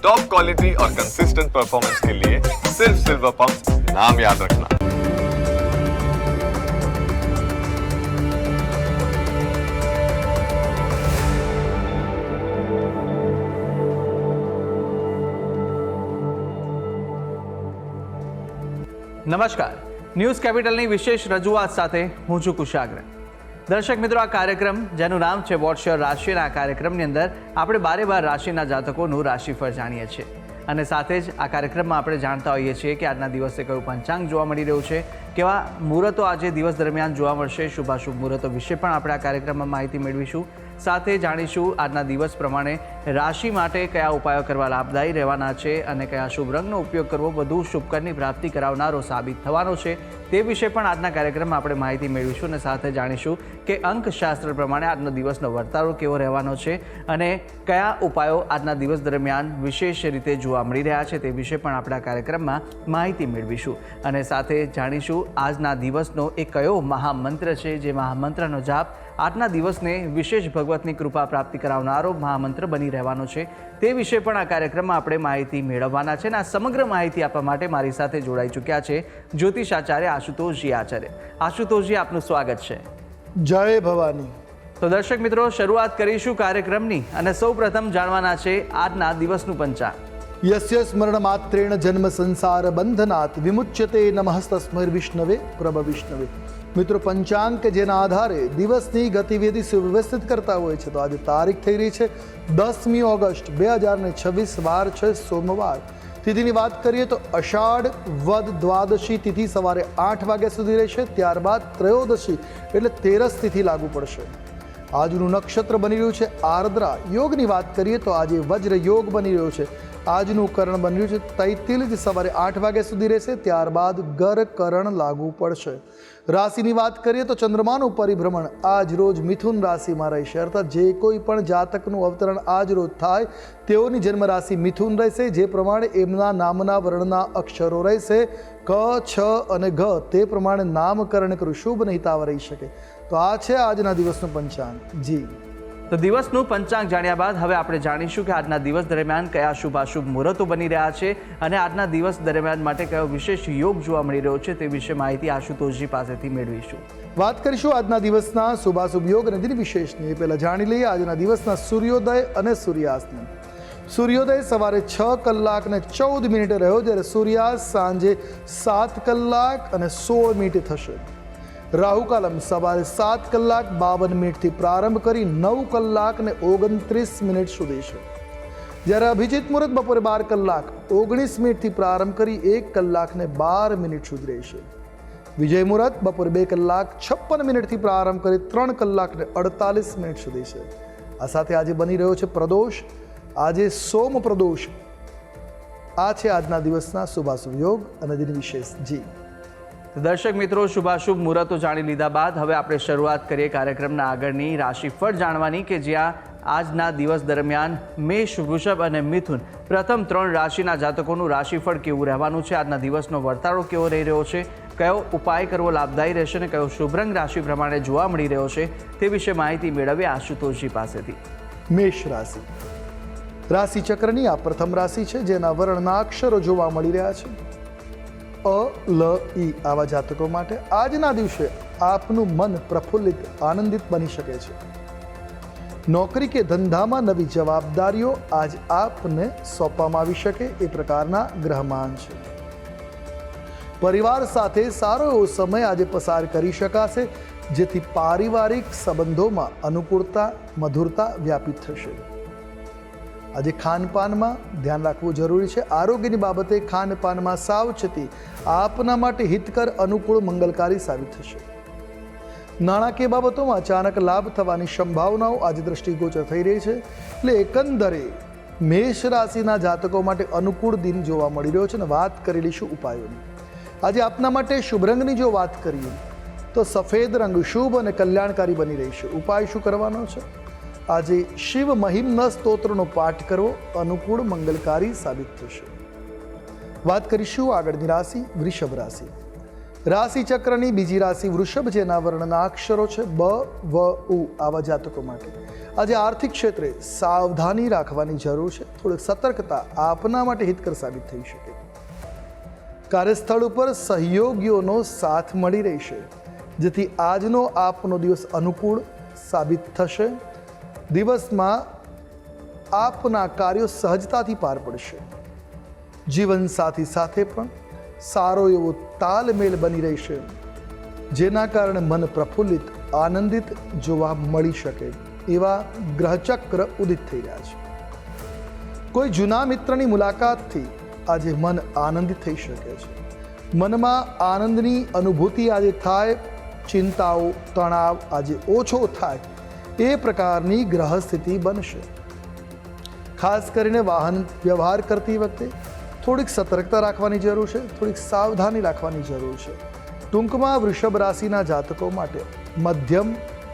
Top quality और consistent performance के लिए सिर्फ सिल्वर पंप नाम याद रखना। નમસ્કાર, ન્યૂઝ કેપિટલની વિશેષ રજૂઆત સાથે હું છું કુશાગ્ર. દર્શક મિત્રો, આ કાર્યક્રમ જેનું નામ છે વોટ્સ યોર રાશિ, આ કાર્યક્રમની અંદર આપણે 12 રાશિના જાતકોનું રાશિફળ જાણીએ છીએ અને સાથે જ આ કાર્યક્રમમાં આપણે જાણતા હોઈએ છીએ કે આજના દિવસે કયું પંચાંગ જોવા મળી રહ્યું છે, કેવા મુહૂર્તો આજે દિવસ દરમિયાન જોવા મળશે, શુભાશુભ મુહૂર્તો વિશે પણ આપણે આ કાર્યક્રમમાં માહિતી મેળવીશું. સાથે જાણીશું આજના દિવસ પ્રમાણે રાશિ માટે કયા ઉપાયો કરવા લાભદાયી રહેવાના છે અને કયા શુભ રંગનો ઉપયોગ કરવો વધુ શુભકરની પ્રાપ્તિ કરાવનારો સાબિત થવાનો છે તે વિશે પણ આજના કાર્યક્રમમાં આપણે માહિતી મેળવીશું અને સાથે જાણીશું કે અંકશાસ્ત્ર પ્રમાણે આજનો દિવસનો વર્તારો કેવો રહેવાનો છે અને કયા ઉપાયો આજના દિવસ દરમિયાન વિશેષ રીતે જોવા મળી રહ્યા છે તે વિશે પણ આપણે આ કાર્યક્રમમાં માહિતી મેળવીશું અને સાથે જાણીશું આજના દિવસનો એક કયો મહામંત્ર છે જે મહામંત્રનો જાપ આજના દિવસને વિશેષ ભગવતની કૃપા પ્રાપ્તિ કરાવનારો મહામંત્ર બની રહેવાનો છે તે વિશે પણ આ કાર્યક્રમમાં આપણે માહિતી મેળવવાના છે અને આ સમગ્ર માહિતી આપવા માટે મારી સાથે જોડાઈ ચૂક્યા છે જ્યોતિષાચાર્ય આશુતોષજી આચાર્ય. આશુતોષજી, આપનું સ્વાગત છે. જય ભવાની. તો દર્શક મિત્રો, શરૂઆત કરીશું કાર્યક્રમની અને સૌ પ્રથમ જાણવાના છે આજના દિવસનું પંચાંગ. યસ્ય સ્મરણ માત્રેણ જન્મ સંસાર બંધનાત વિમુચ્યતે નમઃ વિષ્ણવે પ્રભ વિષ્ણવે. મિત્રો, પંચાંગ કે જેના આધારે દિવસની ગતિવિધિ સુવ્યવસ્થિત કરતા હોય છે. તો આજે તારીખ થઈ રહી છે 10મી ઓગસ્ટ 2026, વાર છે સોમવાર. તિથિની વાત કરીએ તો અષાઢ વદ દ્વાદશી તિથિ સવારે 8 વાગ્યા સુધી રહેશે. ત્યારબાદ ત્રયોદશી એટલે 13 તિથિ લાગુ પડશે. આજનું નક્ષત્ર બની રહ્યું છે આર્દ્રા. યોગની વાત કરીએ તો આજે વજ્ર યોગ બની રહ્યો છે. આજનું કરણ બની રહ્યું છે તૈતિલ, સવારે 8 વાગ્યા સુધી રહેશે. ત્યારબાદ ગર કરણ લાગુ પડશે. રાશિની વાત કરીએ તો ચંદ્રમાનું પરિભ્રમણ આજ રોજ મિથુન રાશિમાં રહેશે. અર્થાત જે કોઈ પણ જાતકનું અવતરણ આજ રોજ થાય તેઓની જન્મ રાશિ મિથુન રહેશે. જે પ્રમાણે એમના નામના વર્ણના અક્ષરો રહેશે ક, છ અને ઘ, તે પ્રમાણે નામકરણ કરું શુભ નહીં તાવ રહી શકે. તો આ છે આજના દિવસનું પંચાંગ. જી, તો દિવસનું પંચાંગ જાણ્યા બાદ હવે આપણે જાણીશું કે આજના દિવસ દરમિયાન કયા શુભાશુભ મુહૂર્તો બની રહ્યા છે અને આજના દિવસ દરમિયાન માટે કયો વિશેષ યોગ જોવા મળી રહ્યો છે તે વિશે માહિતી આશુતોષજી પાસેથી મેળવીશું. વાત કરીશું આજના દિવસના શુભાશુભ યોગ અને દિન વિશેષની. એ પહેલાં જાણી લઈએ આજના દિવસના સૂર્યોદય અને સૂર્યાસ્તની. સૂર્યોદય સવારે 6 કલાક અને 14 મિનિટે રહ્યો, જ્યારે સૂર્યાસ્ત સાંજે 7 કલાક અને 16 મિનિટે થશે. રાહુકાલમ સવારે 7 કલાક 52 મિનિટથી પ્રારંભ કરી 9 કલાક અને 29 મિનિટ સુધી છે. જ્યારે અભિજીત મુહૂર્ત બપોરે 12 કલાક 19 મિનિટથી પ્રારંભ કરી 1 કલાક ને 12 મિનિટ સુધી રહેશે. વિજય મુહૂર્ત બપોરે 2 કલાક 56 મિનિટથી પ્રારંભ કરી 3 કલાક ને 48 મિનિટ સુધી છે. આ સાથે આજે બની રહ્યો છે પ્રદોષ. આજે સોમ પ્રદોષ. આ છે આજના દિવસના શુભાશુભ યોગ અને દિન વિશેષ. જી, દર્શક મિત્રો, શુભાશુભ મુહૂર્તો જાણી લીધા બાદ હવે આપણે શરૂઆત કરીએ કાર્યક્રમના આગળની રાશિફળ જાણવાની કે જ્યાં આજના દિવસ દરમિયાન મેષ, વૃષભ અને મિથુન પ્રથમ 3 રાશિના જાતકોનું રાશિફળ કેવું રહેવાનું છે, આજના દિવસનો વર્તારો કેવો રહી રહ્યો છે, કયો ઉપાય કરવો લાભદાયી રહેશે અને કયો શુભ રંગ રાશિ પ્રમાણે જોવા મળી રહ્યો છે તે વિશે માહિતી મેળવીએ આશુતોષજી પાસેથી. મેષ રાશિ. રાશિ ચક્રની આ પ્રથમ રાશિ છે જેના વર્ણના અક્ષરો જોવા મળી રહ્યા છે અ, લ, ઈ. આવા જાતકો માટે આજના દિવસે આપનું મન પ્રફુલ્લિત, આનંદિત બની શકે છે. નોકરી કે ધંધામાં નવી જવાબદારીઓ આજ આપને સોંપવામાં આવી શકે એ પ્રકારના ગ્રહમાન છે. પરિવાર સાથે સારો એવો સમય આજે પસાર કરી શકાશે, જેથી પારિવારિક સંબંધોમાં અનુકૂળતા, મધુરતા વ્યાપિત થશે. આજે ખાનપાનમાં ધ્યાન રાખવું જરૂરી છે. આરોગ્યની બાબતે ખાનપાનમાં સાવચેતી આપના માટે હિતકર, અનુકૂળ, મંગલકારી સાબિત થશે. નાણાકીય બાબતોમાં અચાનક લાભ થવાની સંભાવનાઓ આજે દ્રષ્ટિગોચર થઈ રહી છે. એટલે એકંદરે મેષ રાશિના જાતકો માટે અનુકૂળ દિન જોવા મળી રહ્યો છે. અને વાત કરી લઈશું ઉપાયોની. આજે આપના માટે શુભ રંગની જો વાત કરીએ તો સફેદ રંગ શુભ અને કલ્યાણકારી બની રહી છે. ઉપાય શું કરવાનો છે? આજે શિવ મહિમ્ન સ્તોત્રનો પાઠ કરવો અનુકૂળ, મંગલકારી સાબિત થશે. વાત કરીશું આગળની રાશિ વૃષભ રાશિ. રાશિ ચક્રની બીજી રાશિ વૃષભ, જેના વર્ણના અક્ષરો છે બ, વ, ઉ. આવા જાતકો માટે આજે આર્થિક ક્ષેત્રે સાવધાની રાખવાની જરૂર છે. થોડીક સતર્કતા આપના માટે હિતકર સાબિત થઈ શકે. કાર્યસ્થળ ઉપર સહયોગીઓનો સાથ મળી રહેશે, જેથી આજનો આપનો દિવસ અનુકૂળ સાબિત થશે. દિવસમાં આપના કાર્યો સહજતાથી પાર પડશે. જીવનસાથી સાથે પણ સારો એવો તાલમેલ બની રહેશે, જેના કારણે મન પ્રફુલ્લિત આનંદિત જોવા મળી શકે એવા ગ્રહચક્ર ઉદિત થઈ રહ્યા છે. કોઈ જૂના મિત્રની મુલાકાતથી આજે મન આનંદિત થઈ શકે છે. મનમાં આનંદની અનુભૂતિ આજે થાય, ચિંતાઓ તણાવ આજે ઓછો થાય એ પ્રકારની ગ્રહ સ્થિતિ બનશે. ખાસ કરીને વાહન વ્યવહાર કરતી વખતે થોડીક સતર્કતા રાખવાની જરૂર છે, થોડીક સાવધાની રાખવાની જરૂર છે. ટૂંકમાં વૃષભ રાશિના જાતકો માટે મધ્યમ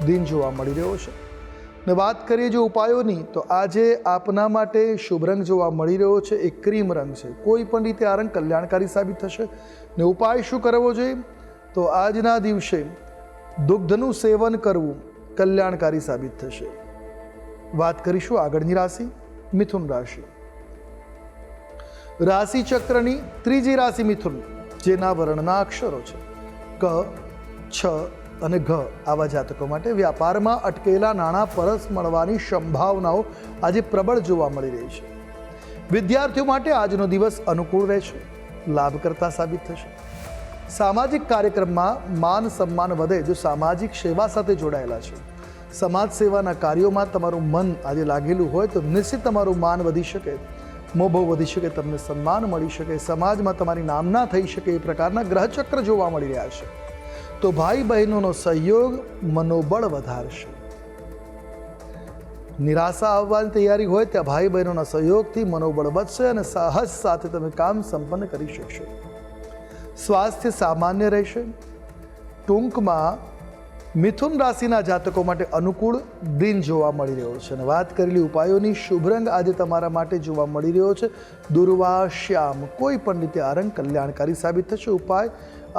દિન જોવા મળી રહ્યો છે. ને વાત કરીએ જો ઉપાયોની, તો આજે આપના માટે શુભ રંગ જોવા મળી રહ્યો છે એ ક્રીમ રંગ છે. કોઈ પણ રીતે આ રંગ કલ્યાણકારી સાબિત થશે. ને ઉપાય શું કરવો જોઈએ? તો આજના દિવસે દુગ્ધનું સેવન કરવું કલ્યાણકારી સાબિત થશે. વાત કરીશું આગળની રાશિ મિથુન રાશિ. રાશિ ચક્રની ત્રીજી રાશિ મિથુન, જેના વર્ણના અક્ષરો છે ક, છ અને ઘ. આવા જાતકો માટે વ્યાપારમાં અટકેલા નાણાં પરત મળવાની સંભાવનાઓ આજે પ્રબળ જોવા મળી રહી છે. વિદ્યાર્થીઓ માટે આજનો દિવસ અનુકૂળ રહેશે, લાભકર્તા સાબિત થશે. સામાજિક કાર્યક્રમમાં માન સન્માન વધે જો સામાજિક સેવા સાથે જોડાયેલા છે. સમાજ સેવાના કાર્યોમાં તમારું મન આજે લાગેલું હોય તો નિશ્ચિત તમારું માન વધી શકે, મોભો વધી શકે, તમને સન્માન મળી શકે, સમાજમાં તમારી નામના થઈ શકે એ પ્રકારના ગ્રહચક્ર જોવા મળી રહ્યા છે. તો ભાઈ બહેનોનો સહયોગ મનોબળ વધારશે. નિરાશા આવવાની તૈયારી હોય ત્યાં ભાઈ બહેનોના સહયોગથી મનોબળ વધશે અને સાહસ સાથે તમે કામ સંપન્ન કરી શકશો. સ્વાસ્થ્ય સામાન્ય રહેશે. ટૂંકમાં મિથુન રાશિના જાતકો માટે અનુકૂળ દિન જોવા મળી રહ્યો છે. અને વાત કરેલી ઉપાયોની, શુભ રંગ આજે તમારા માટે જોવા મળી રહ્યો છે દુર્વા શ્યામ. કોઈ પણ રીતે આ રંગ કલ્યાણકારી સાબિત થશે. ઉપાય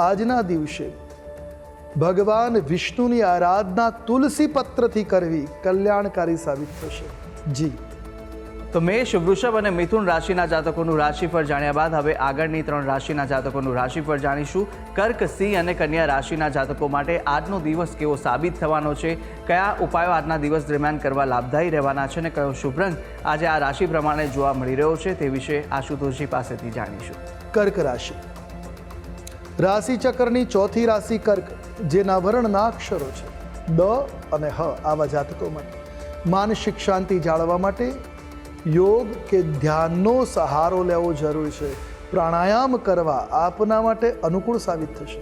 આજના દિવસે ભગવાન વિષ્ણુની આરાધના તુલસી પત્રથી કરવી કલ્યાણકારી સાબિત થશે. જી તો મેષ, વૃષભ અને મિથુન રાશિના જાતકોનું રાશિફળ જાણ્યા બાદ હવે આગળની 3 રાશિના જાતકોનું રાશિફળ જાણીશું. કર્ક, સિંહ અને કન્યા રાશિના જાતકો માટે આજનો દિવસ કેવો સાબિત થવાનો છે, કયા ઉપાયો આજના દિવસ દરમિયાન કરવા લાભદાયી રહેવાના છે અને કયો શુભ રંગ આજે આ રાશિ પ્રમાણે જોવા મળી રહ્યો છે તે વિશે આશુતોષજી પાસેથી જાણીશું. કર્ક રાશિ. રાશિ ચક્રની ચોથી રાશિ કર્ક, જેના વર્ણના અક્ષરો છે દ અને હ. આવા જાતકો માટે માનસિક શાંતિ જાળવવા માટે યોગ કે ધ્યાનનો સહારો લેવો જરૂરી છે. પ્રાણાયામ કરવા આપના માટે અનુકૂળ સાબિત થશે.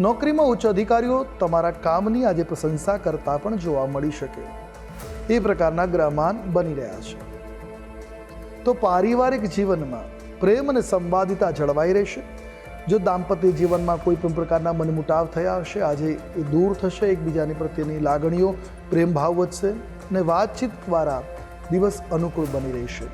નોકરીમાં ઉચ્ચ અધિકારીઓ તમારા કામની આજે પ્રશંસા કરતા પણ જોવા મળી શકે એ પ્રકારના ગ્રહમાન બની રહ્યા છે. તો પારિવારિક જીવનમાં પ્રેમ અને સંવાદિતા જળવાઈ રહેશે. જો દાંપત્ય જીવનમાં કોઈ પણ પ્રકારના મનમુટાવ થયા હશે આજે એ દૂર થશે. એકબીજાની પ્રત્યેની લાગણીઓ, પ્રેમ ભાવ વધશે અને વાતચીત દ્વારા દિવસ અનુકૂળ બની રહેશે.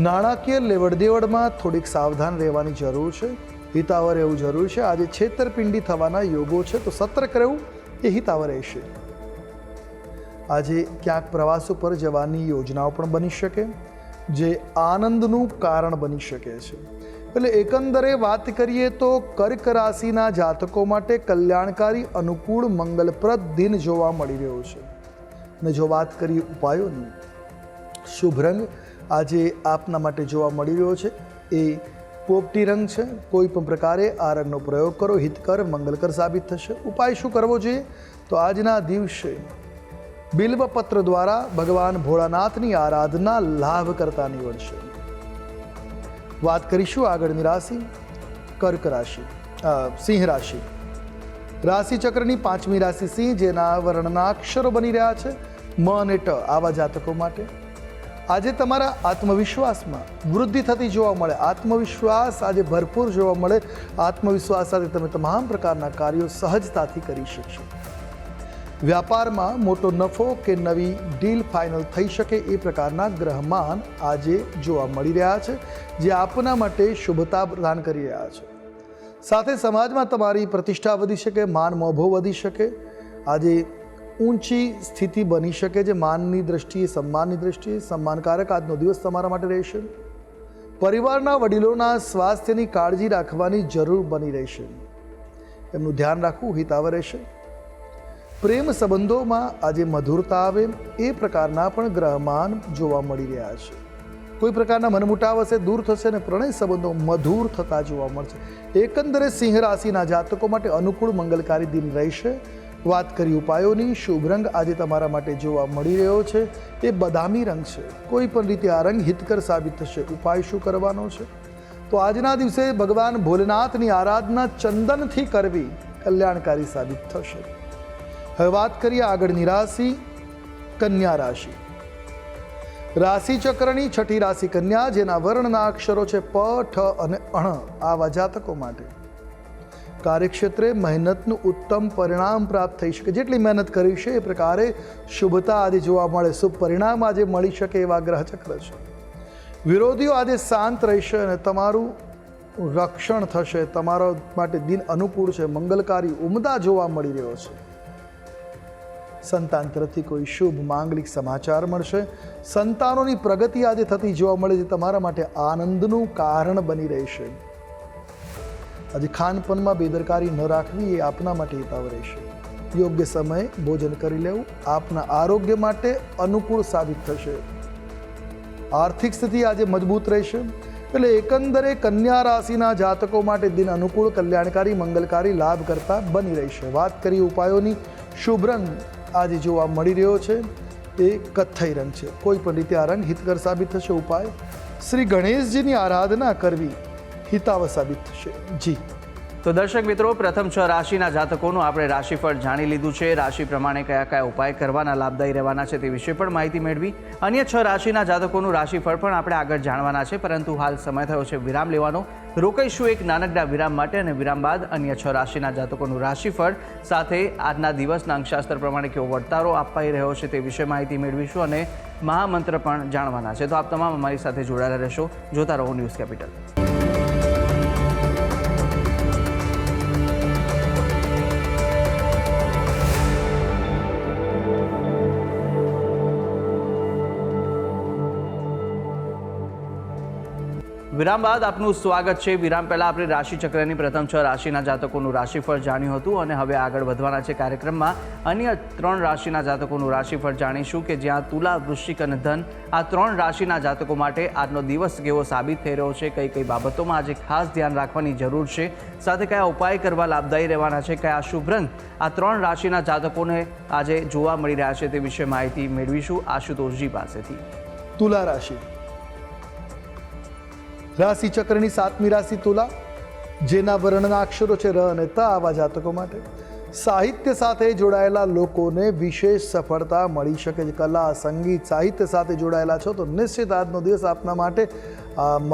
નાણાકીય લેવડ દેવડમાં થોડીક સાવધાન રહેવાની જરૂર છે, હિતાવહ રહેવું જરૂરી છે. આજે છેતરપિંડી થવાના યોગો છે તો સતર્ક રહેવું એ હિતાવહ રહેશે. આજે ક્યાંક પ્રવાસ ઉપર જવાની યોજનાઓ પણ બની શકે, જે આનંદનું કારણ બની શકે છે. એટલે એકંદરે વાત કરીએ તો કર્ક રાશિના જાતકો માટે કલ્યાણકારી અનુકૂળ મંગલપ્રદ દિન જોવા મળી રહ્યો છે. અને જો વાત કરીએ ઉપાયોની, શુભ રંગ આજે આપના માટે જોવા મળી રહ્યો છે એ પોપટી રંગ છે. કોઈ પણ પ્રકારે આ રંગનો પ્રયોગ કરો, હિતકર મંગલકર સાબિત થશે. ઉપાય શું કરવો જોઈએ? તો આજના દિવસે બિલ્વપત્ર દ્વારા ભગવાન ભોળાનાથની આરાધના લાભ કરતા નીવડશે. વાત કરીશું આગળની રાશિ કર્ક રાશિ, સિંહ રાશિ. રાશિ ચક્રની 5મી રાશિ સિંહ, જેના વર્ણના અક્ષરો બની રહ્યા છે મ અને ટ. આવા જાતકો માટે આજે તમારા આત્મવિશ્વાસમાં વૃદ્ધિ થતી જોવા મળે. આત્મવિશ્વાસ આજે ભરપૂર જોવા મળે. આત્મવિશ્વાસ સાથે તમે તમામ પ્રકારના કાર્યો સહજતાથી કરી શકશો. વ્યાપારમાં મોટો નફો કે નવી ડીલ ફાઇનલ થઈ શકે એ પ્રકારના ગ્રહમાન આજે જોવા મળી રહ્યા છે, જે આપના માટે શુભતા પ્રદાન કરી રહ્યા છે. સાથે સમાજમાં તમારી પ્રતિષ્ઠા વધી શકે, માન મોભો વધી શકે, આજે ઊંચી સ્થિતિ બની શકે છે માનની દ્રષ્ટિએ, સન્માનની દ્રષ્ટિએ. સન્માનકારક આજનો દિવસ તમારા માટે રહેશે. પરિવારના વડીલોના સ્વાસ્થ્યની કાળજી રાખવાની જરૂર બની રહેશે. એમનું ધ્યાન રાખવું હિતાવહ રહેશે. પ્રેમ સંબંધોમાં આજે મધુરતા આવે એ પ્રકારના પણ ગ્રહમાન જોવા મળી રહ્યા છે. કોઈ પ્રકારના મનમુટાવ હશે દૂર થશે અને પ્રણય સંબંધો મધુર થતા જોવા મળશે. એકંદરે સિંહ રાશિના જાતકો માટે અનુકૂળ મંગલકારી દિન રહેશે. વાત કરી ઉપાયોની, શુભ રંગ આજે તમારા માટે જોવા મળી રહ્યો છે એ બદામી રંગ છે. કોઈ પણ રીતે આ રંગ હિતકર સાબિત થશે. ઉપાય શું કરવાનો છે? તો આજના દિવસે ભગવાન ભોલેનાથની આરાધના ચંદનથી કરવી કલ્યાણકારી સાબિત થશે. હવે વાત કરીએ આગળની રાશિ, કન્યા રાશિ. રાશિ ચક્રની છઠ્ઠી રાશિ કન્યા, જેના વર્ણના અક્ષરો છે પ, ઠ અને અણ. આવા જાતકો માટે કાર્યક્ષેત્રે મહેનતનું ઉત્તમ પરિણામ પ્રાપ્ત થઈ શકે. જેટલી મહેનત કરી છે એ પ્રકારે શુભતા આજે જોવા મળે. શુભ પરિણામ આજે મળી શકે એવા ગ્રહચક્ર છે. વિરોધીઓ આજે શાંત રહેશે અને તમારું રક્ષણ થશે. તમારા માટે દિન અનુકૂળ છે, મંગલકારી, ઉમદા જોવા મળી રહ્યો છે. સંતાન તરફથી કોઈ શુભ માંગલિક સમાચાર મળશે. સંતાનોની પ્રગતિ આજે થતી જોવા મળે છે, તમારા માટે આનંદનું કારણ બની રહેશે. આજે ખાનપાનમાં બેદરકારી ન રાખવી એ આપના માટે હિતાવ રહેશે. યોગ્ય સમયે ભોજન કરી લેવું આપના આરોગ્ય માટે અનુકૂળ સાબિત થશે. આર્થિક સ્થિતિ આજે મજબૂત રહેશે. એટલે એકંદરે કન્યા રાશિના જાતકો માટે દિન અનુકૂળ, કલ્યાણકારી, મંગલકારી, લાભ કરતા બની રહેશે. વાત કરીએ ઉપાયોની, શુભ રંગ આજે જોવા મળી રહ્યો છે એ કથ્થઈ રંગ છે. કોઈ પણ રીતે આ રંગ હિતકર સાબિત થશે. ઉપાય શ્રી ગણેશજીની આરાધના કરવી હિતાવ સાબિત થશે. જી તો દર્શક મિત્રો, પ્રથમ 6 રાશિના જાતકોનું આપણે રાશિફળ જાણી લીધું છે. રાશિ પ્રમાણે કયા કયા ઉપાય કરવાના લાભદાયી રહેવાના છે તે વિશે પણ માહિતી મેળવી. અન્ય 6 રાશિના જાતકોનું રાશિફળ પણ આપણે આગળ જાણવાના છે, પરંતુ હાલ સમય થયો છે વિરામ લેવાનો. રોકાઈશું એક નાનકડા વિરામ માટે અને વિરામ બાદ અન્ય 6 રાશિના જાતકોનું રાશિફળ સાથે આજના દિવસના અંકશાસ્ત્ર પ્રમાણે કેવો વર્તારો અપાઈ રહ્યો છે તે વિશે માહિતી મેળવીશું અને મહામંત્ર પણ જાણવાના છે. તો આપ તમામ અમારી સાથે જોડાયેલા રહેશો. જોતા રહો ન્યૂઝ કેપિટલ. વિરામ બાદ આપનું સ્વાગત છે. વિરામ પહેલાં આપણે રાશિચક્રની પ્રથમ 6 રાશિના જાતકોનું રાશિફળ જાણ્યું હતું અને હવે આગળ વધવાના છે કાર્યક્રમમાં. અન્ય 3 રાશિના જાતકોનું રાશિફળ જાણીશું કે જ્યાં તુલા, વૃશ્ચિક અને ધન આ 3 રાશિના જાતકો માટે આજનો દિવસ કેવો સાબિત થઈ રહ્યો છે, કઈ કઈ બાબતોમાં આજે ખાસ ધ્યાન રાખવાની જરૂર છે, સાથે કયા ઉપાય કરવા લાભદાયી રહેવાના છે, કયા શુભ રંગ આ 3 રાશિના જાતકોને આજે જોવા મળી રહ્યા છે તે વિશે માહિતી મેળવીશું આશુતોષજી પાસેથી. તુલા રાશિ, રાશિ ચક્રની 7મી રાશિ તુલા, જેના વર્ણના અક્ષરો છે ર અને ત. આવા જાતકો માટે સાહિત્ય સાથે જોડાયેલા લોકોને વિશેષ સફળતા મળી શકે છે. કલા, સંગીત, સાહિત્ય સાથે જોડાયેલા છો તો નિશ્ચિત આજનો દિવસ આપના માટે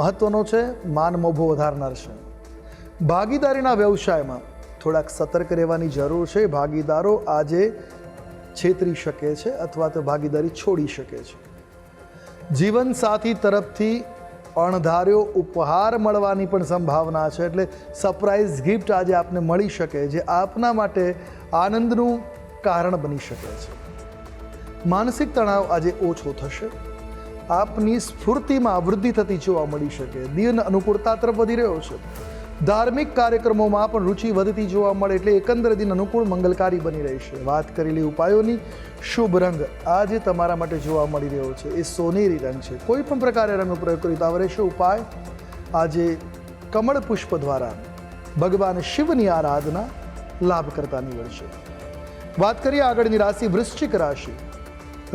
મહત્વનો છે, માન મોભો વધારનાર છે. ભાગીદારીના વ્યવસાયમાં થોડાક સતર્ક રહેવાની જરૂર છે. ભાગીદારો આજે છેતરી શકે છે અથવા તો ભાગીદારી છોડી શકે છે. જીવનસાથી તરફથી અણધાર્યો ઉપહાર મળવાની પણ સંભાવના છે. એટલે સરપ્રાઇઝ ગિફ્ટ આજે આપને મળી શકે, જે આપના માટે આનંદનું કારણ બની શકે છે. માનસિક તણાવ આજે ઓછો થશે. આપની સ્ફૂર્તિમાં વૃદ્ધિ થતી જોવા મળી શકે. દિન અનુકૂળતા તરફ વધી રહ્યો છે. ધાર્મિક કાર્યક્રમોમાં પણ રુચિ વધતી જોવા મળે, એટલે એકંદર દિન અનુકૂળ, મંગલકારી બની રહેશે. વાત કરેલી ઉપાયોની, શુભ રંગ આજે તમારા માટે જોવા મળી રહ્યો છે એ સોનેરી રંગ છે. કોઈ પણ પ્રકારે રંગનો પ્રયોગ કરતા રહેશે. ઉપાય આજે કમળ પુષ્પ દ્વારા ભગવાન શિવની આરાધના લાભ કરતા નીવડશે. વાત કરીએ આગળની રાશિ, વૃશ્ચિક રાશિ.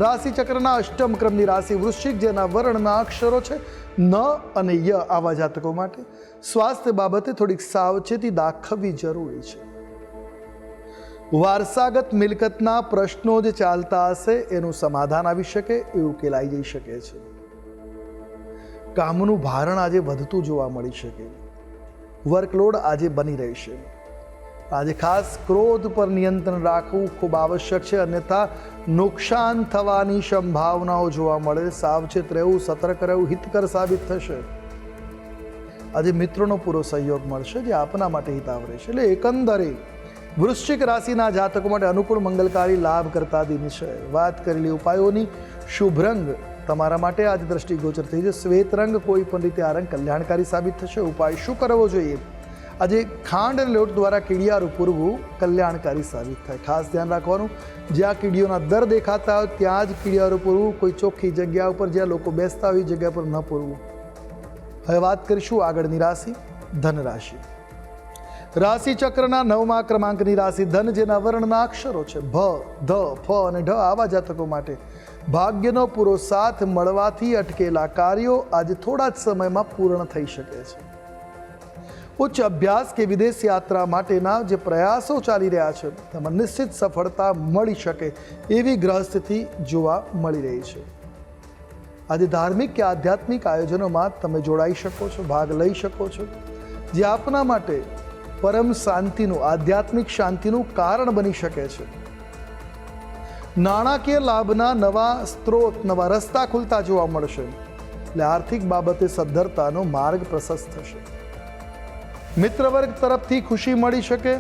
રાશિ ચક્રના 8મ ક્રમની રાશિ વૃશ્ચિક, જેના વર્ણના અક્ષરો છે ન અને ય. આવા જાતકો માટે સ્વાસ્થ્ય બાબતે થોડીક સાવચેતી દાખવવી જરૂરી છે. વારસાગત મિલકતના પ્રશ્નો જે ચાલતા હશે એનું સમાધાન આવી શકે, એ ઉકેલાઈ જઈ શકે છે. કામનું ભારણ આજે વધતું જોવા મળી શકે. વર્કલોડ આજે બની રહેશે. આજે ખાસ ક્રોધ પર નિયંત્રણ રાખવું ખૂબ આવશ્યક છે, અન્યથા નુકસાન થવાની સંભાવનાઓ જોવા મળે. સાવચેત રહેવું, સતર્ક રહેવું હિતકર સાબિત થશે. આજે મિત્રોનો પૂરો સહયોગ મળશે જે આપના માટે હિતાવ રહેશે. એટલે એકંદરે વૃશ્ચિક રાશિના જાતકો માટે અનુકૂળ મંગલકારી લાભ કરતા દિન છે. વાત કરેલી ઉપાયોની શુભ રંગ તમારા માટે આજે દ્રષ્ટિગોચર થઈ છે શ્વેત રંગ. કોઈ પણ રીતે આ રંગ કલ્યાણકારી સાબિત થશે. ઉપાય શું કરવો જોઈએ? આજે ખાંડ અને લોટ દ્વારા કીડિયારું પૂરવું કલ્યાણકારી સાબિત થાય. ખાસ ધ્યાન રાખવાનું, જ્યાં કીડીઓના દર દેખાતા હોય ત્યાં જ કીડિયારું પૂરવું. કોઈ ચોખ્ખી જગ્યા ઉપર જ્યાં લોકો બેસતા હોય એ જગ્યા પર ન પૂરવું. હવે વાત કરીશું આગળની રાશિ ધન રાશિ. રાશિ ચક્રના 9મા ક્રમાંકની રાશિ ધન, જેના વર્ણના અક્ષરો છે ભ, ધ, ફ અને ઢ. આવા જાતકો માટે ભાગ્યનો પૂરો સાથ મળવાથી અટકેલા કાર્યો આજે થોડા જ સમયમાં પૂર્ણ થઈ શકે છે. ઉચ્ચ અભ્યાસ કે વિદેશ યાત્રા માટેના જે પ્રયાસો ચાલી રહ્યા છે તેમાં નિશ્ચિત સફળતા મળી શકે એવી ગ્રહસ્થિતિ જોવા મળી રહી છે. આજે ધાર્મિક કે આધ્યાત્મિક આયોજનોમાં તમે જોડાઈ શકો છો, ભાગ લઈ શકો છો, જે આપના માટે પરમ શાંતિનું, આધ્યાત્મિક શાંતિનું કારણ બની શકે છે. નાણાકીય લાભના નવા સ્ત્રોત, નવા રસ્તા ખુલતા જોવા મળશે. એટલે આર્થિક બાબતે સદ્ધરતાનો માર્ગ પ્રશસ્ત થશે. મિત્ર વર્ગ તરફથી ખુશી મળી શકે,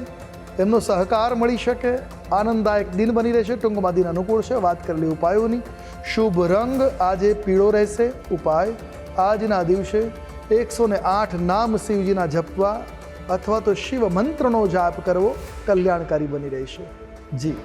એમનો સહકાર મળી શકે. આનંદદાયક દિન બની રહેશે. ટૂંકમાં દિન અનુકૂળ છે. વાત કરેલી ઉપાયોની શુભ રંગ આજે પીળો રહેશે. ઉપાય આજના દિવસે 108 નામ શિવજીના જપવા અથવા તો શિવ મંત્રનો જાપ કરવો કલ્યાણકારી બની રહેશે. જી.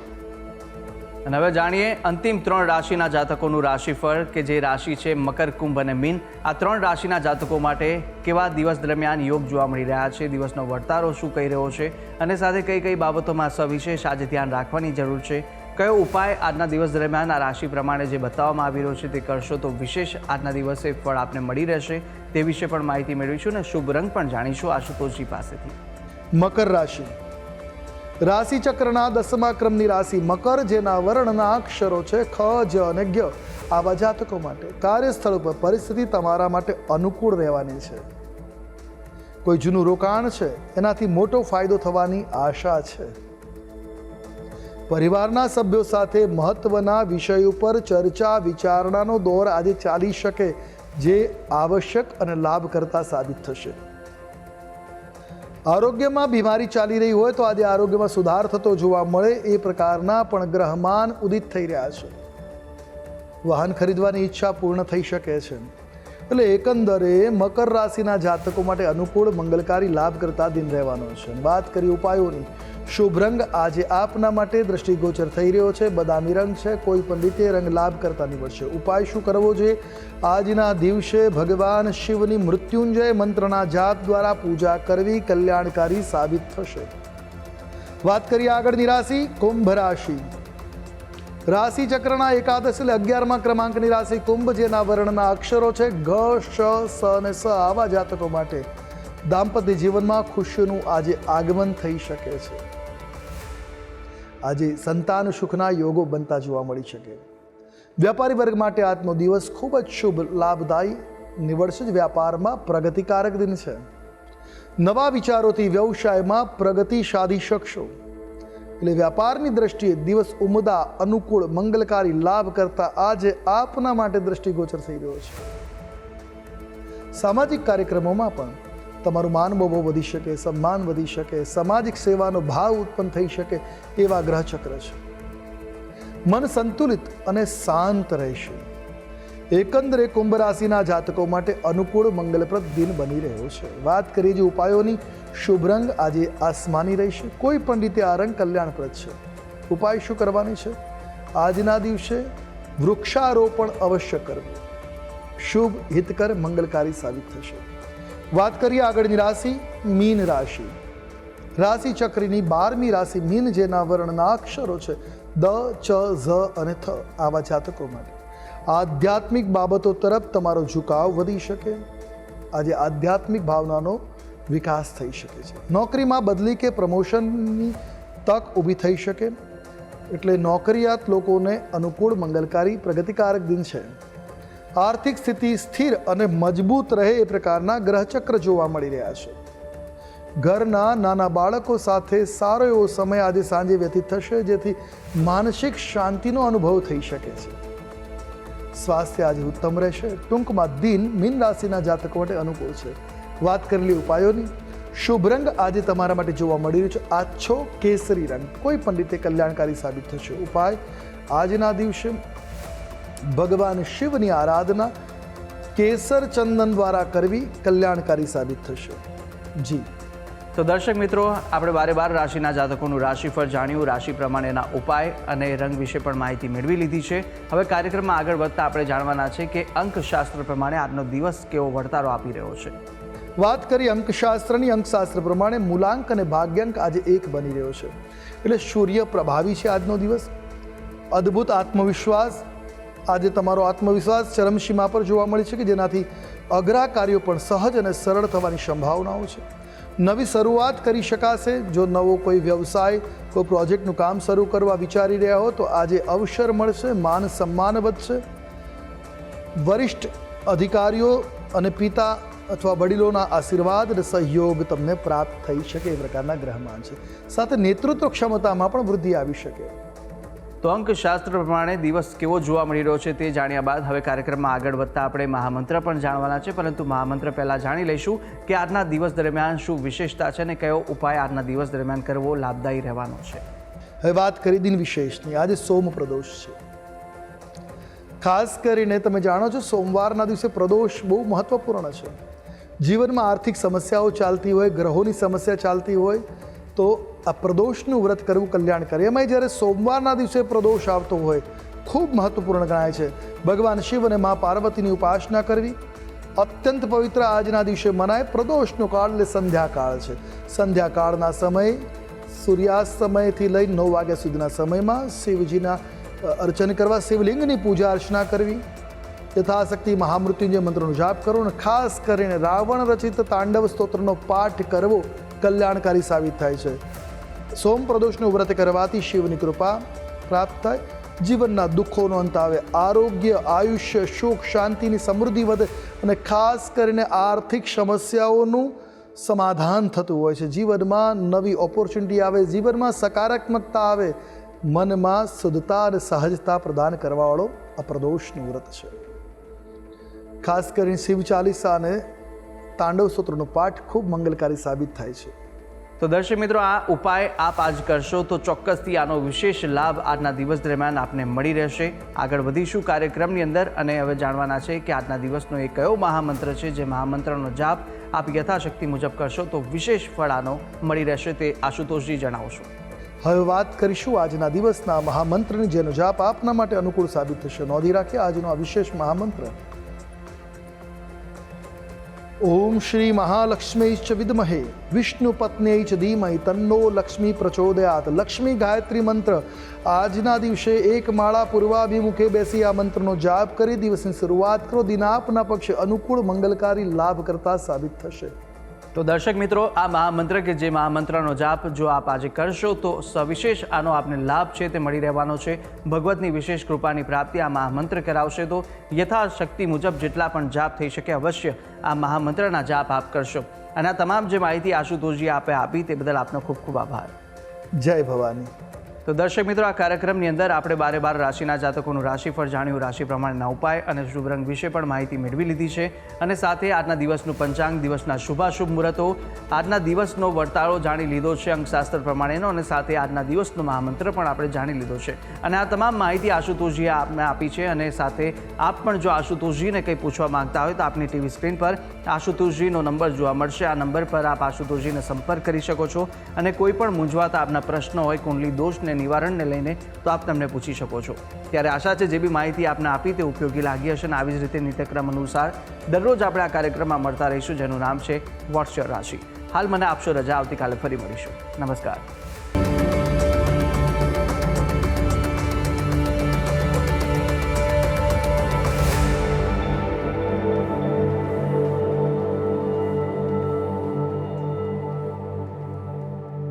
અને હવે જાણીએ અંતિમ 3 રાશિના જાતકોનું રાશિફળ, કે જે રાશિ છે મકર, કુંભ અને મીન. આ 3 રાશિના જાતકો માટે કેવા દિવસ દરમિયાન યોગ જોવા મળી રહ્યા છે, દિવસનો વર્તારો શું કહી રહ્યો છે અને સાથે કઈ કઈ બાબતોમાં સવિશેષ આજે ધ્યાન રાખવાની જરૂર છે, કયો ઉપાય આજના દિવસ દરમિયાન આ રાશિ પ્રમાણે જે બતાવવામાં આવી રહ્યો છે તે કરશો તો વિશેષ આજના દિવસે ફળ આપને મળી રહેશે, તે વિશે પણ માહિતી મેળવીશું અને શુભ રંગ પણ જાણીશું આશુતોષજી પાસેથી. મકર રાશિ. રાશિ ચક્રના 10મા ક્રમની રાશિ મકર, જેના વર્ણના અક્ષરો છે ખ, જ અને જ્ઞ. આવા જાતકો માટે કાર્યસ્થળ ઉપર પરિસ્થિતિ તમારા માટે અનુકૂળ રહેવાની છે. કોઈ જૂનું રોકાણ છે એનાથી મોટો ફાયદો થવાની આશા છે. પરિવારના સભ્યો સાથે મહત્વના વિષય ઉપર ચર્ચા વિચારણાનો દોર આજે ચાલી શકે, જે આવશ્યક અને લાભકર્તા સાબિત થશે. આરોગ્યમાં બીમારી ચાલી રહી હોય તો આજે આરોગ્યમાં સુધાર થતો જોવા મળે એ પ્રકારના પણ ગ્રહમાન ઉદિત થઈ રહ્યા છે. વાહન ખરીદવાની ઈચ્છા પૂર્ણ થઈ શકે છે. એટલે એકંદરે મકર રાશિના જાતકો માટે અનુકૂળ મંગલકારી લાભ કરતા દિન રહેવાનો છે. વાત કરી ઉપાયોની, શુભ રંગ આજે આપના માટે દ્રષ્ટિગોચર થઈ રહ્યો છે બદામી રંગ છે. કોઈ પણ રીતે રંગ લાભ કરતા નીવડશે. ઉપાય શું કરવો જોઈએ? આજના દિવસે ભગવાન શિવની મૃત્યુંજય મંત્રના જાપ દ્વારા પૂજા કરવી કલ્યાણકારી સાબિત થશે. વાત કરીએ આગળની રાશિ કુંભ રાશિ. રાશિ ચક્રના 11 એટલે 11મા ક્રમાંકની રાશિ કુંભ, જેના વર્ણના અક્ષરો છે ઘ, શ, સ અને સ. આવા જાતકો માટે દાંપત્ય જીવનમાં ખુશીઓનું આજે આગમન થઈ શકે છે. આજે સંતાન સુખના યોગો બનતા જોવા મળી શકે. વ્યાપારી વર્ગ માટે આજનો દિવસ ખૂબ જ શુભ લાભદાયી નીવડશે. જ વ્યાપારમાં પ્રગતિકારક દિન છે. નવા વિચારોથી વ્યવસાયમાં પ્રગતિ સાધી શકશો. એટલે વ્યાપારની દ્રષ્ટિએ દિવસ ઉમદા, અનુકૂળ, મંગલકારી લાભ કરતા આજે આપના માટે દ્રષ્ટિગોચર થઈ રહ્યો છે. સામાજિક કાર્યક્રમોમાં પણ તમારું માન બહુ વધી શકે, સન્માન વધી શકે, સામાજિક સેવાનો ભાવ ઉત્પન્ન થઈ શકે એવા ગ્રહચક્ર છે. મન સંતુલિત અને શાંત રહેશે. એકંદરે કુંભ રાશિના જાતકો માટે અનુકૂળ મંગલપ્રદ દિન બની રહ્યો છે. વાત કરીએ જે ઉપાયોની, શુભ રંગ આજે આસમાની રહેશે. કોઈ પણ રીતે આ રંગ કલ્યાણપ્રદ છે. ઉપાય શું કરવાની છે? આજના દિવસે વૃક્ષારોપણ અવશ્ય કરવું. શુભ, હિતકર, મંગલકારી સાબિત થશે. વાત કરીએ આગળની રાશિ મીન રાશિ. રાશિ ચક્રની 12મી રાશિ મીન, જેના વર્ણના અક્ષરો છે દ, ચ, ઝ અને થ. આવા જાતકો માટે આધ્યાત્મિક બાબતો તરફ તમારો ઝુકાવ વધી શકે. આજે આધ્યાત્મિક ભાવનાનો વિકાસ થઈ શકે છે. નોકરીમાં બદલી કે પ્રમોશનની તક ઊભી થઈ શકે. એટલે નોકરિયાત લોકોને અનુકૂળ મંગલકારી પ્રગતિકારક દિન છે. આર્થિક સ્થિતિ સ્થિર અને મજબૂત રહે એ પ્રકારના ગ્રહચક્ર જોવા મળી રહ્યા છે. ઘરના નાના બાળકો સાથે સારો એવો સમય આજે સાંજે વ્યતીત થશે, જેથી માનસિક શાંતિનો અનુભવ થઈ શકે છે. સ્વાસ્થ્ય આજે ઉત્તમ રહેશે. ટૂંકમાં દિન મીન રાશિના જાતકો માટે અનુકૂળ છે. વાત કરેલી ઉપાયોની, શુભ રંગ આજે તમારા માટે જોવા મળી રહ્યો છે આછો કેસરી રંગ, કોઈ પણ રીતે કલ્યાણકારી સાબિત થશે. ઉપાય આજના દિવસે ભગવાન શિવની આરાધના કેસર ચંદન દ્વારા કરવી કલ્યાણકારી સાબિત થશે. જી તો દર્શક મિત્રો, આપણે બારે બાર રાશિના જાતકોનું રાશિફળ જાણ્યું, રાશિ પ્રમાણેના ઉપાય અને રંગ વિશે પણ માહિતી મેળવી લીધી છે. હવે કાર્યક્રમમાં આગળ વધતા આપણે જાણવાના છે કે અંકશાસ્ત્ર પ્રમાણે આજનો દિવસ કેવો વર્તારો આપી રહ્યો છે. વાત કરીએ અંકશાસ્ત્રની, અંકશાસ્ત્ર પ્રમાણે મૂલાંક અને ભાગ્યાંક આજે એક બની રહ્યો છે, એટલે સૂર્ય પ્રભાવી છે આજનો દિવસ. અદ્ભુત આત્મવિશ્વાસ, આજે તમારો આત્મવિશ્વાસ ચરમસીમા પર જોવા મળે છે કે જેનાથી અઘરા કાર્યો પણ સહજ અને સરળ થવાની સંભાવનાઓ છે. નવી શરૂઆત કરી શકાશે. જો નવો કોઈ વ્યવસાય, કોઈ પ્રોજેક્ટનું કામ શરૂ કરવા વિચારી રહ્યા હો તો આજે અવસર મળશે, માન સન્માન વધશે. વરિષ્ઠ અધિકારીઓ અને પિતા અથવા વડીલોના આશીર્વાદ અને સહયોગ તમને પ્રાપ્ત થઈ શકે એ પ્રકારના ગ્રહમાન છે. સાથે નેતૃત્વ ક્ષમતામાં પણ વૃદ્ધિ આવી શકે. તો અંકશાસ્ત્ર પ્રમાણે દિવસ કેવો જોવા મળી રહ્યો છે તે જાણ્યા બાદ હવે કાર્યક્રમમાં આગળ વધતા આપણે મહામંત્ર પણ જાણવાના છે, પરંતુ મહામંત્ર પહેલાં જાણી લઈશું કે આજના દિવસ દરમિયાન શું વિશેષતા છે અને કયો ઉપાય આજના દિવસ દરમિયાન કરવો લાભદાયી રહેવાનો છે. હવે વાત કરી દિન વિશેષની. આજે સોમ પ્રદોષ છે. ખાસ કરીને તમે જાણો છો સોમવારના દિવસે પ્રદોષ બહુ મહત્વપૂર્ણ છે. જીવનમાં આર્થિક સમસ્યાઓ ચાલતી હોય, ગ્રહોની સમસ્યા ચાલતી હોય તો આ પ્રદોષનું વ્રત કરવું કલ્યાણકારી. એમાંય જ્યારે સોમવારના દિવસે પ્રદોષ આવતો હોય ખૂબ મહત્વપૂર્ણ ગણાય છે. ભગવાન શિવ અને મા પાર્વતીની ઉપાસના કરવી અત્યંત પવિત્ર આજના દિવસે મનાય. પ્રદોષનો કાળ એટલે સંધ્યાકાળ છે. સંધ્યાકાળના સમયે સૂર્યાસ્ત સમયથી લઈ 9 વાગ્યા સુધીના સમયમાં શિવજીના અર્ચન કરવા, શિવલિંગની પૂજા અર્ચના કરવી, યથાશક્તિ મહામૃત્યુંજય મંત્રનો જાપ કરવો અને ખાસ કરીને રાવણ રચિત તાંડવ સ્તોત્રનો પાઠ કરવો કલ્યાણકારી સાબિત થાય છે. સોમ પ્રદોષનું વ્રત કરવાથી શિવની કૃપા પ્રાપ્ત થાય, જીવનના દુઃખોનો અંત આવે, આરોગ્ય, આયુષ્ય, સુખ, શાંતિની સમૃદ્ધિ વધે અને ખાસ કરીને આર્થિક સમસ્યાઓનું સમાધાન થતું હોય છે. જીવનમાં નવી ઓપોર્ચ્યુનિટી આવે, જીવનમાં સકારાત્મકતા આવે, મનમાં શુદ્ધતા અને સહજતા પ્રદાન કરવાવાળો આ પ્રદોષનું વ્રત છે. ખાસ કરીને શિવ ચાલીસા અને તાંડવ સ્તોત્રનો પાઠ ખૂબ મંગલકારી સાબિત થાય છે. તો દર્શક મિત્રો, આ ઉપાય આપ આજ કરશો તો ચોક્કસથી આનો વિશેષ લાભ આજના દિવસ દરમિયાન આપને મળી રહેશે. આગળ વધીશું કાર્યક્રમની અંદર અને હવે જાણવાના છે કે આજના દિવસનો એ કયો મહામંત્ર છે જે મહામંત્રનો જાપ આપ યથાશક્તિ મુજબ કરશો તો વિશેષ ફળ આનો મળી રહેશે, તે આશુતોષજી જણાવશો. હવે વાત કરીશું આજના દિવસના મહામંત્રની, જેનો જાપ આપના માટે અનુકૂળ સાબિત થશે. નોંધી રાખીએ આજનો આ વિશેષ મહામંત્ર. ઓમ શ્રી મહાલક્ષ્મીશ્ચ વિદ્મહે વિષ્ણુ પત્ન્યૈ ચ ધીમહિ તન્નો લક્ષ્મી પ્રચોદયાત. લક્ષ્મી ગાયત્રી મંત્ર આજના દિવસે એક માળા પૂર્વાભિમુખે બેસી આ મંત્રનો જાપ કરી દિવસની શરૂઆત કરો. દિન આપના પક્ષે અનુકૂળ મંગલકારી લાભ કરતા સાબિત થશે. તો દર્શક મિત્રો, આ મહામંત્ર કે જે મહામંત્રનો જાપ જો આપ આજે કરશો તો સવિશેષ આનો આપને લાભ છે તે મળી રહેવાનો છે. ભગવતની વિશેષ કૃપાની પ્રાપ્તિ આ મહામંત્ર કરાવશે. તો યથાશક્તિ મુજબ જેટલા પણ જાપ થઈ શકે અવશ્ય આ મહામંત્રના જાપ આપ કરશો. અને આ તમામ જે માહિતી આશુતોષજી આપે આપી તે બદલ આપનો ખૂબ ખૂબ આભાર. જય ભવાની. તો દર્શક મિત્રો, આ કાર્યક્રમની અંદર આપણે બારે બાર રાશિના જાતકોનું રાશિફળ જાણ્યું, રાશિ પ્રમાણેના ઉપાય અને શુભ રંગ વિશે પણ માહિતી મેળવી લીધી છે અને સાથે આજના દિવસનું પંચાંગ, દિવસના શુભાશુભ મુહૂર્તો, આજના દિવસનો વર્તારો જાણી લીધો છે અંકશાસ્ત્ર પ્રમાણેનો અને સાથે આજના દિવસનો મહામંત્ર પણ આપણે જાણી લીધો છે. અને આ તમામ માહિતી આશુતોષજીએ આપને આપી છે અને સાથે આપ પણ જો આશુતોષજીને કંઈ પૂછવા માંગતા હોય તો આપની ટીવી સ્ક્રીન પર આશુતોષજીનો નંબર જોવા મળશે. આ નંબર પર આપ આશુતોષજીને સંપર્ક કરી શકો છો અને કોઈ પણ મૂંઝવાતા આપના પ્રશ્નો હોય, કુંડલી દોષને નિવારણને લઈને તો આપ તમને પૂછી શકો છો. ત્યારે આશા છે જે બી માહિતી આપને આપી તે ઉપયોગી લાગી હશે અને આવી જ રીતે નિત્યક્રમ અનુસાર દરરોજ આપણે આ કાર્યક્રમમાં મળતા રહીશું જેનું નામ છે વોટ્સ યોર રાશિ. હાલ મને આપશો રજા, આવતીકાલે ફરી મળીશું. નમસ્કાર.